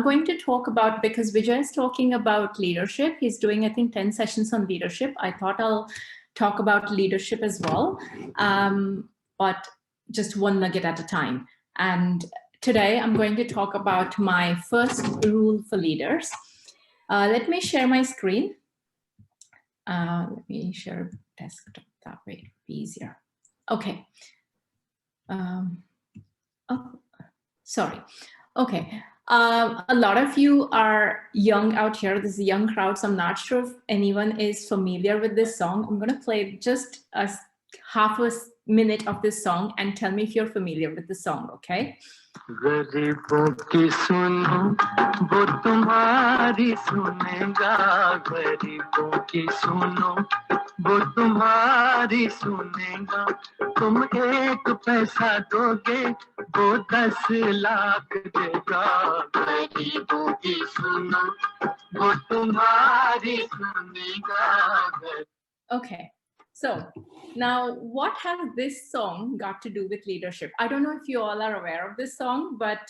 going to talk about, because Vijay is talking about leadership. He's doing, I think, 10 sessions on leadership. I thought I'll talk about leadership as well, but just one nugget at a time. And today I'm going to talk about my first rule for leaders. Let me share my screen. Let me share desktop, that way it'll be easier. Okay. Oh, sorry. Okay. A lot of you are young out here. This is a young crowd, so I'm not sure if anyone is familiar with this song. I'm going to play just half a minute of this song and tell me if you're familiar with the song, okay? गरीबों की सुनो वो तुम्हारी सुनेगा गरीबों की सुनो वो तुम्हारी सुनेगा तुम एक पैसा दोगे वो 10 लाख देगा गरीबों की सुनो वो तुम्हारी सुनेगा. Okay. So now what has this song got to do with leadership? I don't know if you all are aware of this song, but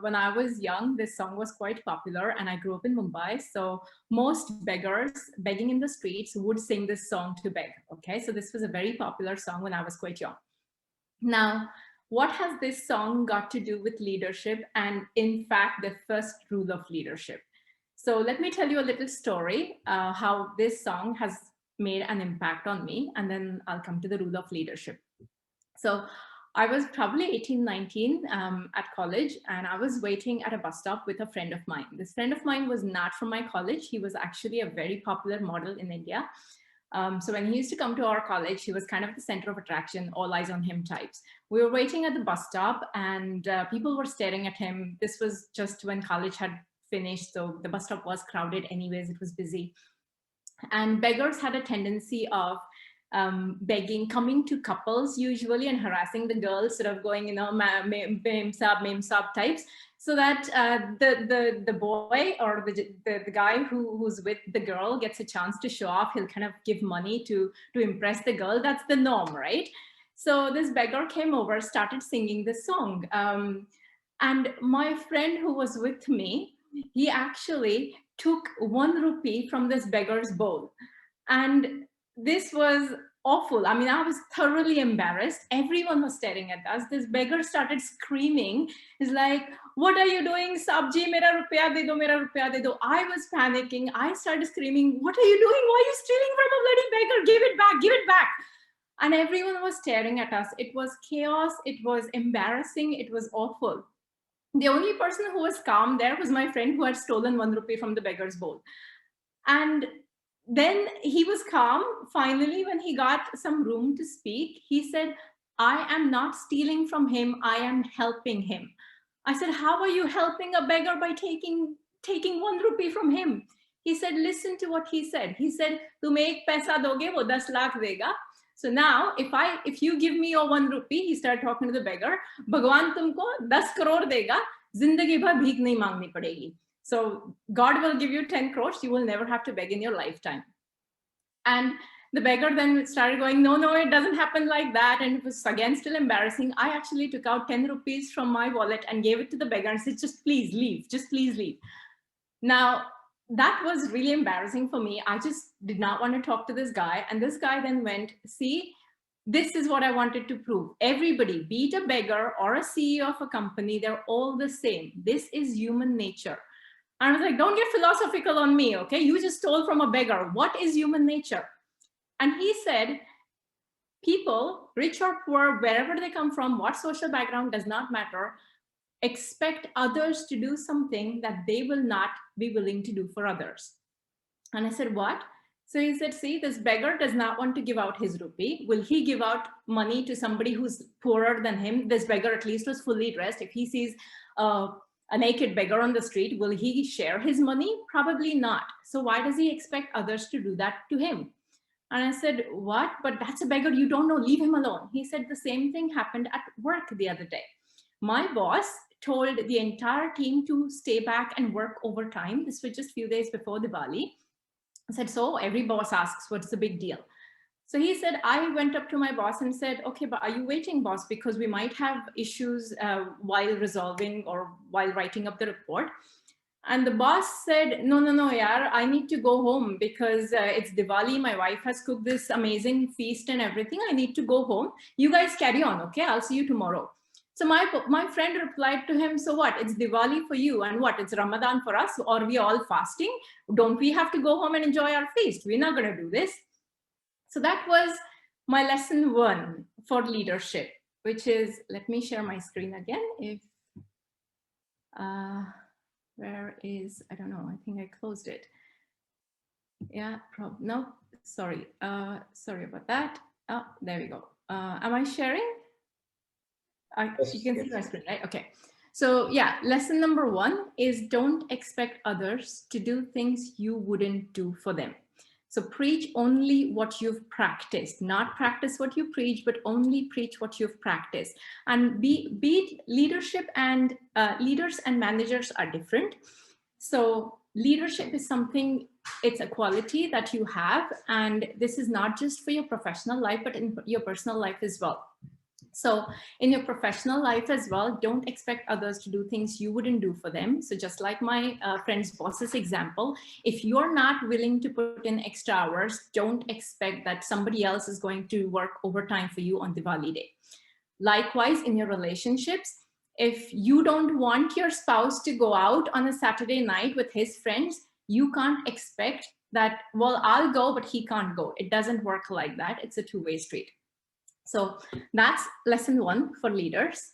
when I was young, this song was quite popular and I grew up in Mumbai. So most beggars begging in the streets would sing this song to beg. Okay, so this was a very popular song when I was quite young. Now, what has this song got to do with leadership and in fact, the first rule of leadership? So let me tell you a little story, how this song has made an impact on me, and then I'll come to the rule of leadership. So I was probably 18, 19 at college, and I was waiting at a bus stop with a friend of mine. This friend of mine was not from my college. He was actually a very popular model in India. So when he used to come to our college, he was kind of the center of attraction, all eyes on him types. We were waiting at the bus stop and people were staring at him. This was just when college had finished, so the bus stop was crowded anyways, it was busy. And beggars had a tendency of begging, coming to couples usually and harassing the girls, sort of going, you know, mem sab types, so that the boy or the guy who's with the girl gets a chance to show off. He'll kind of give money to impress the girl. That's the norm, right? So this beggar came over, started singing this song. And my friend who was with me, he actually took 1 rupee from this beggar's bowl. And this was awful. I mean, I was thoroughly embarrassed. Everyone was staring at us. This beggar started screaming. He's like, what are you doing? Sabji, mera rupaya de do, mera rupaya de do. I was panicking. I started screaming, what are you doing? Why are you stealing from a bloody beggar? Give it back, give it back. And everyone was staring at us. It was chaos. It was embarrassing. It was awful. The only person who was calm there was my friend who had stolen 1 rupee from the beggar's bowl. And then he was calm. Finally, when he got some room to speak, he said, I am not stealing from him. I am helping him. I said, how are you helping a beggar by taking 1 rupee from him? He said, listen to what he said. He said, tum ek paisa doge, wo 10 lakh dega. So now, if you give me your 1 rupee, he started talking to the beggar, Bhagwan tumko 10 crore dega, zindagi bhar bheek nahi mangni padegi. So God will give you 10 crores, you will never have to beg in your lifetime. And the beggar then started going, no, it doesn't happen like that. And it was again still embarrassing. I actually took out 10 rupees from my wallet and gave it to the beggar and said, just please leave, just please leave. Now, that was really embarrassing for me. I just did not want to talk to this guy. And this guy then went, see, this is what I wanted to prove. Everybody, be it a beggar or a CEO of a company, they're all the same. This is human nature. And I was like, don't get philosophical on me, okay? You just stole from a beggar. What is human nature? And he said, people, rich or poor, wherever they come from, what social background does not matter, expect others to do something that they will not be willing to do for others. And I said, what? So he said, see, this beggar does not want to give out his rupee. Will he give out money to somebody who's poorer than him? This beggar at least was fully dressed. If he sees a naked beggar on the street, will he share his money? Probably not. So why does he expect others to do that to him? And I said, what? But that's a beggar you don't know. Leave him alone. He said the same thing happened at work the other day. My boss told the entire team to stay back and work overtime. This was just a few days before Diwali. I said, so every boss asks, what's the big deal? So he said, I went up to my boss and said, okay, but are you waiting, boss? Because we might have issues while resolving or while writing up the report. And the boss said, no, yaar, I need to go home because it's Diwali. My wife has cooked this amazing feast and everything. I need to go home. You guys carry on, okay? I'll see you tomorrow. So my friend replied to him, so what? It's Diwali for you, and what? It's Ramadan for us, or we all fasting? Don't we have to go home and enjoy our feast? We're not going to do this. So that was my lesson 1 for leadership, which is, let me share my screen again. If where is, I don't know, I think I closed it. Yeah, no, sorry. Sorry about that. Oh, there we go. Am I sharing? Yes, you can yes. see my screen, right? Okay. So yeah, lesson number 1 is don't expect others to do things you wouldn't do for them. So preach only what you've practiced, not practice what you preach, but only preach what you've practiced. And be leadership and leaders and managers are different. So leadership is something, it's a quality that you have. And this is not just for your professional life, but in your personal life as well. So in your professional life as well, don't expect others to do things you wouldn't do for them. So just like my friend's boss's example, if you're not willing to put in extra hours, don't expect that somebody else is going to work overtime for you on Diwali day. Likewise, in your relationships, if you don't want your spouse to go out on a Saturday night with his friends, you can't expect that, well, I'll go, but he can't go. It doesn't work like that. It's a two-way street. So that's lesson 1 for leaders.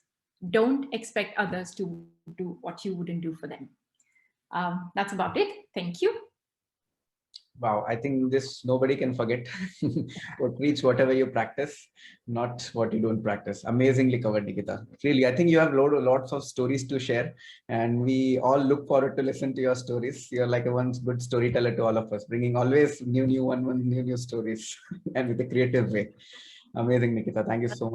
Don't expect others to do what you wouldn't do for them. That's about it. Thank you. Wow, I think this nobody can forget. Or preach whatever you practice, not what you don't practice. Amazingly covered, Nikita. Really, I think you have lots of stories to share, and we all look forward to listen to your stories. You're like a one good storyteller to all of us, bringing always new stories and with a creative way. Amazing, Nikita. Thank you so much.